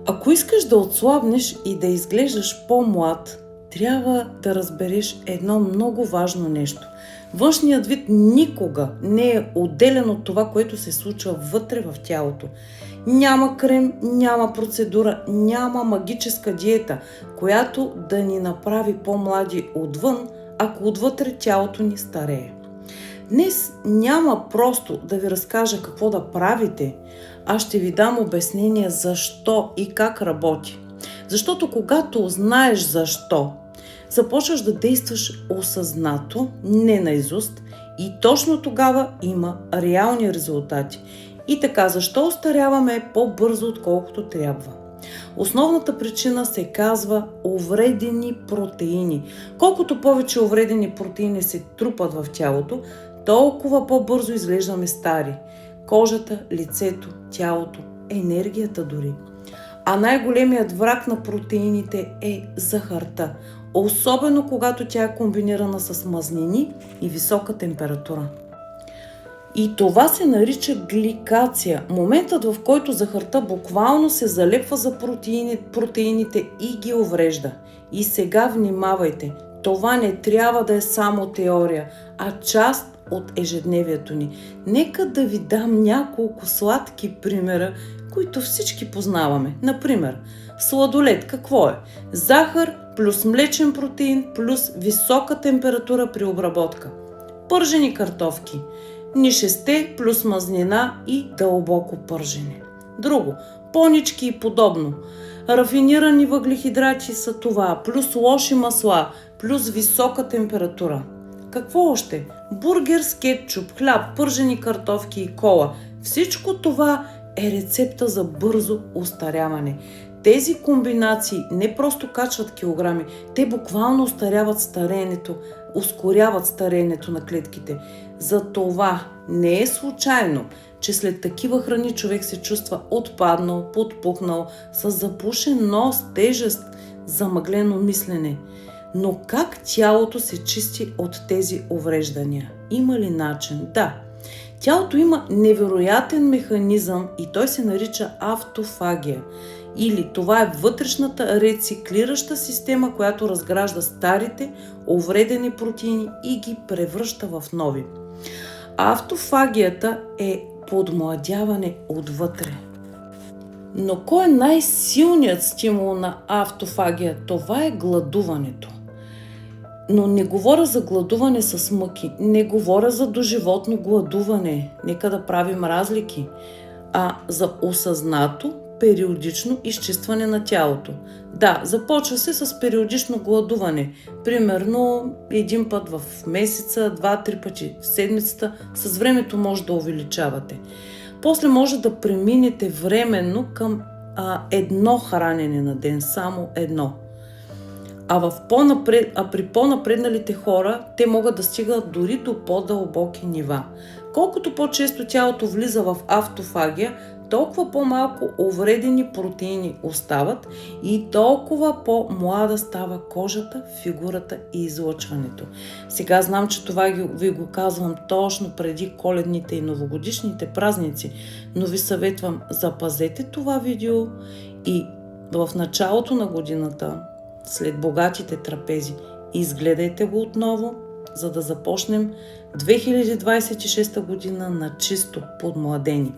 Ако искаш да отслабнеш и да изглеждаш по-млад, трябва да разбереш едно много важно нещо. Външният вид никога не е отделен от това, което се случва вътре в тялото. Няма крем, няма процедура, няма магическа диета, която да ни направи по-млади отвън, ако отвътре тялото ни старее. Днес няма просто да ви разкажа какво да правите, а ще ви дам обяснение защо и как работи. Защото когато знаеш защо, започваш да действаш осъзнато, не наизуст, и точно тогава има реални резултати. И така, защо остаряваме по-бързо, отколкото трябва? Основната причина се казва увредени протеини. Колкото повече увредени протеини се трупат в тялото, толкова по-бързо изглеждаме стари. Кожата, лицето, тялото, енергията дори. А най-големият враг на протеините е захарта, особено когато тя е комбинирана с мазнини и висока температура. И това се нарича гликация. Моментът, в който захарта буквално се залепва за протеините и ги уврежда. И сега внимавайте, това не трябва да е само теория, а част от ежедневието ни. Нека да ви дам няколко сладки примера, които всички познаваме. Например, сладолед какво е? Захар плюс млечен протеин плюс висока температура при обработка. Пържени картофки. Нишесте плюс мазнина и дълбоко пържене. Друго, понички и подобно. Рафинирани въглехидрати са това, плюс лоши масла, плюс висока температура. Какво още? Бургер с кетчуп, хляб, пържени картофки и кола. Всичко това е рецепта за бързо остаряване. Тези комбинации не просто качват килограми, те буквално устаряват стареенето, ускоряват стареенето на клетките. Затова не е случайно, че след такива храни човек се чувства отпаднал, подпухнал, с запушен нос, тежест, замъглено мислене. Но как тялото се чисти от тези увреждания? Има ли начин? Да. Тялото има невероятен механизъм и той се нарича автофагия. Или това е вътрешната рециклираща система, която разгражда старите, увредени протеини и ги превръща в нови. Автофагията е подмладяване отвътре. Но кой е най-силният стимул на автофагия? Това е гладуването. Но не говоря за гладуване с мъки, не говоря за доживотно гладуване, нека да правим разлики, а за осъзнато, периодично изчистване на тялото. Да, започва се с периодично гладуване, примерно един път в месеца, 2-3 пъти в седмицата, с времето може да увеличавате. После може да преминете временно към едно хранене на ден, само едно. А при по-напредналите хора, те могат да стигат дори до по-дълбоки нива. Колкото по-често тялото влиза в автофагия, толкова по-малко увредени протеини остават и толкова по-млада става кожата, фигурата и излъчването. Сега знам, че това ви го казвам точно преди коледните и новогодишните празници, но ви съветвам, запазете това видео и в началото на годината, след богатите трапези, изгледайте го отново, за да започнем 2026 година на чисто подмладени.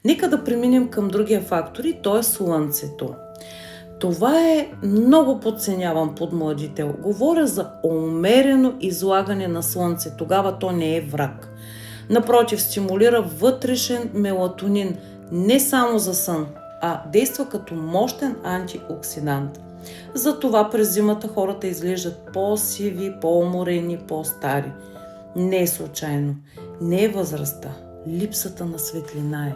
Нека да преминем към другия фактор и то е слънцето. Това е много подценяван подмладител. Говоря за умерено излагане на слънце. Тогава то не е враг. Напротив, стимулира вътрешен мелатонин не само за сън, а действа като мощен антиоксидант. Затова през зимата хората изглеждат по-сиви, по-уморени, по-стари. Не е случайно. Не е възрастта. Липсата на светлина е.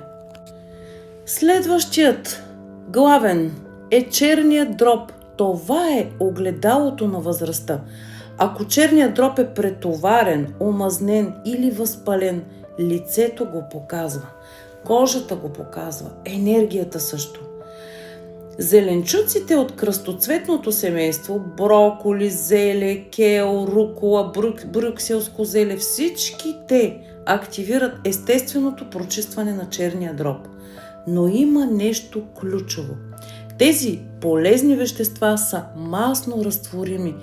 Следващият главен е черният дроб. Това е огледалото на възрастта. Ако черният дроб е претоварен, омазнен или възпален, лицето го показва. Кожата го показва. Енергията също. Зеленчуците от кръстоцветното семейство, броколи, зеле, кел, рукола, брюкселско зеле, всички те активират естественото прочистване на черния дроб. Но има нещо ключово. Тези полезни вещества са масно разтворими,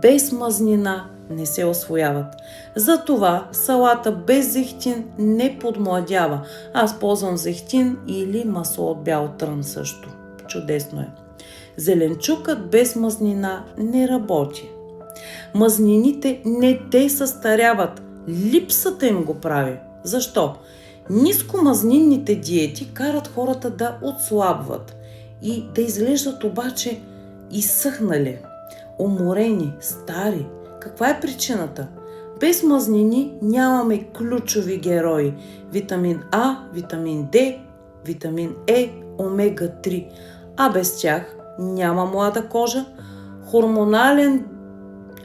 без мазнина не се усвояват. Затова салата без зехтин не подмладява. Аз ползвам зехтин или масло от бял трън също. Чудесно е. Зеленчукът без мазнина не работи. Мазнините не те състаряват. Липсата им го прави. Защо? Нискомазнинните диети карат хората да отслабват и да изглеждат обаче изсъхнали, уморени, стари. Каква е причината? Без мазнини нямаме ключови герои. Витамин А, витамин Д, витамин Е, омега-3. А без тях няма млада кожа,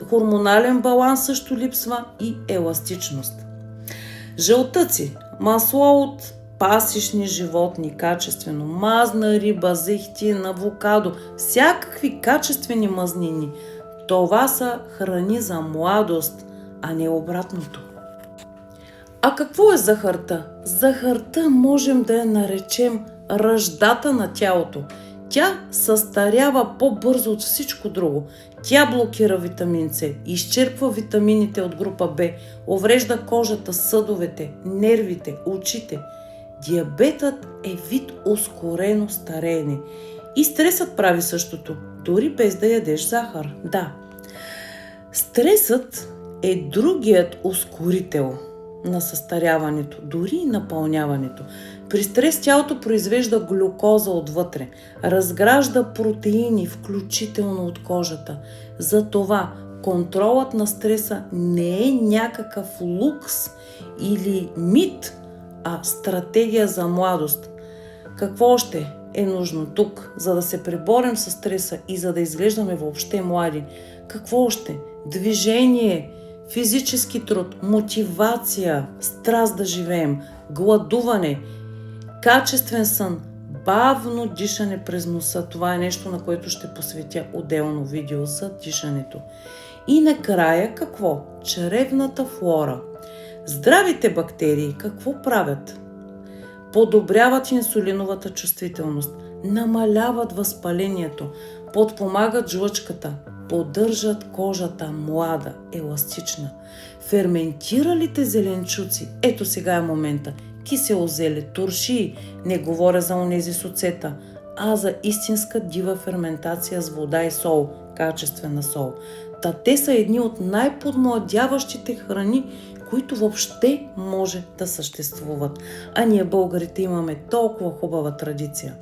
хормонален баланс също липсва и еластичност. Жълтъци, масло от пасищни животни, качествено, мазна риба, зехтин, авокадо, всякакви качествени мазнини. Това са храни за младост, а не обратното. А какво е захарта? Захарта можем да я наречем ръждата на тялото. Тя състарява по-бързо от всичко друго. Тя блокира витамин С, изчерпва витамините от група В, уврежда кожата, съдовете, нервите, очите. Диабетът е вид ускорено стареене. И стресът прави същото, дори без да ядеш захар. Да, стресът е другият ускорител на състаряването, дори и напълняването. При стрес тялото произвежда глюкоза отвътре, разгражда протеини, включително от кожата. Затова контролът на стреса не е някакъв лукс или мит, а стратегия за младост. Какво още е нужно тук, за да се преборим с стреса и за да изглеждаме въобще млади? Какво още? Движение, физически труд, мотивация, страст да живеем, гладуване, качествен сън, бавно дишане през носа. Това е нещо, на което ще посветя отделно видео за дишането. И накрая какво? Чревната флора. Здравите бактерии какво правят? Подобряват инсулиновата чувствителност, намаляват възпалението, подпомагат жлъчката, поддържат кожата млада, еластична. Ферментиралите зеленчуци, ето сега е момента, кисело зеле, туршии, не говоря за онези соцета, а за истинска дива ферментация с вода и сол, качествена сол. Те са едни от най-подмладяващите храни, които въобще може да съществуват. А ние българите имаме толкова хубава традиция.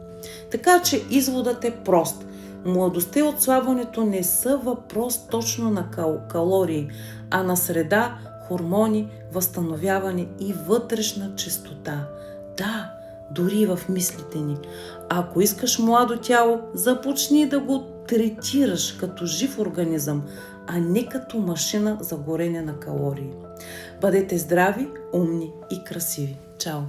Така че изводът е прост. Младостта и отслабването не са въпрос точно на калории, а на среда, хормони, възстановяване и вътрешна чистота. Да, дори в мислите ни. Ако искаш младо тяло, започни да го третираш като жив организъм, а не като машина за горене на калории. Бъдете здрави, умни и красиви. Чао!